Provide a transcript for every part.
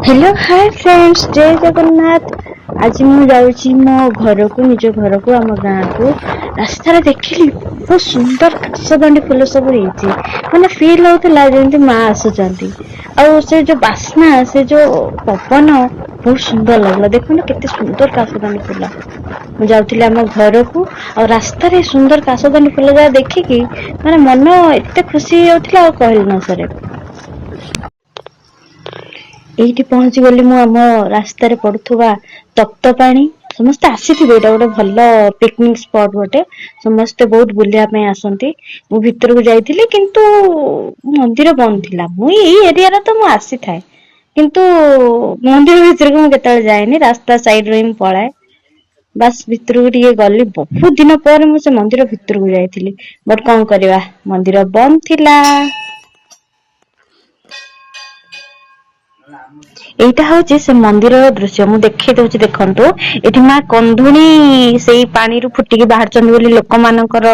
Hello hi friends जय जगन्नाथ। आज मु जाऊँगी मो घर को निज घर को आम गाँ को रास्तार देखिली बहुत सुंदर काशदांडी फुल सब रही मैंने फील होता जमी माँ आसुच्च से जो बास्ना से जो पवन बहुत सुंदर लगला। देखो ना केते सुंदर काशदांडी फुल। मु जाऊँगी आम घर को और रास्तार सुंदर काशदांडी फुल जगह देखिकी माने मन एते खुशी होता कहल न सरे। एठी पहुंची गली मु आम रास्तार पड़ुवा तप्त पानी समस्ते आसीथिबे। एटा गोटे भल पिकनिक स्पॉट गोटे समस्ते बहुत बुलिया आसंती। मु भितर को जाइथिली किंतु मंदिर बंद थिला। मु एई एरिया रा तो मु आसी थाए किंतु मंदिर भितर को मु केताले जाएनी, रास्ता साइड रे ही पळाए। बस भितर को टिके गली बहुत दिन पर मु से मंदिर भितर को जाइथिली बट कोन करबा मंदिर बंद थिला। एटा होची से मंदिर दृश्य मु देखै दउची देखंतु। एठी मा कंधुणी सेई पानी रु फुटिकी बाहर चंदी बोली लोक मानकर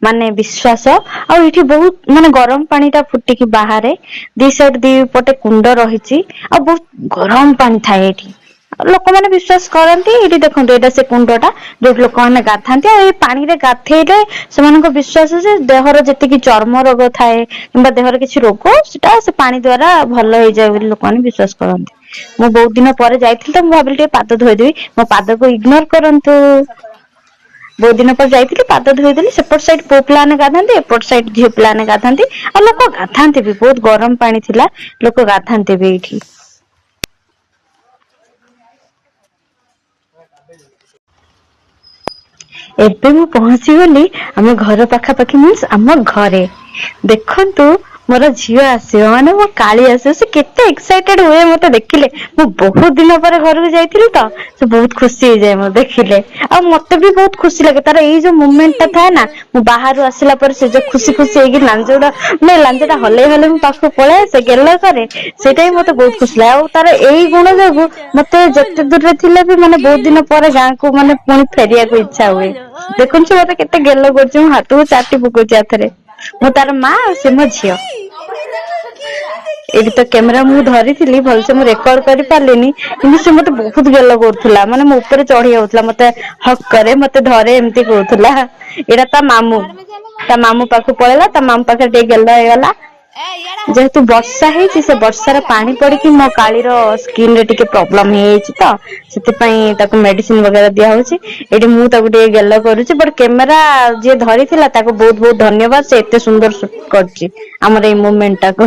माने विश्वास। आ एठी बहुत माने गरम पानी ता फुटिकी बाहरे दी साइड दी पटे कुंड रहिची आ बहुत गरम पानी थाए एठी। लोक माने विश्वास करंती। एठी देखंतु एटा से कुंडटा जो लोक माने गाथांती आ ए पानी रे गाथेइले सेमानको विश्वास जे देहर जति चर्म रोग थाए किंबा देहर किछि रोग सेटा से पानी द्वारा भल हो जाय बोली लोक माने विश्वास करंती। मु बहुत दिन पर जाइथिल त मु भाबिल टे पाद धोइ देबी, मो पाद को इग्नोर करंतु। बहुत दिन पर जाइथिल पाद धोइ देली। सेपट साइड पो प्लान गाथांती, एपट साइड झियो प्लान गाथांती आ लोक गाथांती भी। बहुत गरम पानी थिला, लोक गाथांती भी एठी। एबे मु पहुंची गली आम घर पाखापाखी मीन्स आम घरे। देखंतु मोर झियो आसियो माने मो काली आसियो से केते एक्साइटेड हुए मते देखिले। मु बहुत दिन पर घर को जाइथिली त से बहुत खुशी हो जाए मो देखिले आ मते भी बहुत खुशी लागे। तार एई जो मोमेंट ता था ना मु बाहर आसिला पर से जो खुशी खुशी हेगी लांजोडा ने लांजोडा हले हले मु पाखो पळे से गेला करे सेटा ही मते बहुत खुशी लागे। आ तार एई गुण जोगु मते जत्ते दूर रे थिले भी माने बहुत दिन पर गां को माने पुणी फेरिया को इच्छा हुए। देखुन छ मते केते गेलो करछ मु हाथ को चाटी पकोछि आथरे। मु तार मां से मो झियो एडी तो कैमरा मु धरी थिली भल से मु रिकॉर्ड करि पारलिनी किंतु से मते बहुत गेलो करथुला माने मो ऊपर चढ़ी जाउथला मते हक करे मते धरे एम्ति कहथुला। एडा ता मामू पाखु पळेला ता मामू पाखे टे गेलो हेगला। जेहेतु वर्षा हेछि से वर्षार पानी पड़िकी मो कालीर स्किन रे टिके प्रॉब्लम हेछि त सेति पई ताको मेडिसिन वगैरह दिया होछि। एडी मु ताको टे गेलो करूछि बट कैमरा जे धरी थिला ताको बहुत बहुत धन्यवाद। से एते सुंदर शूट करछि हमर ए मोमेंट टाको।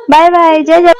बाय बाय जय जय।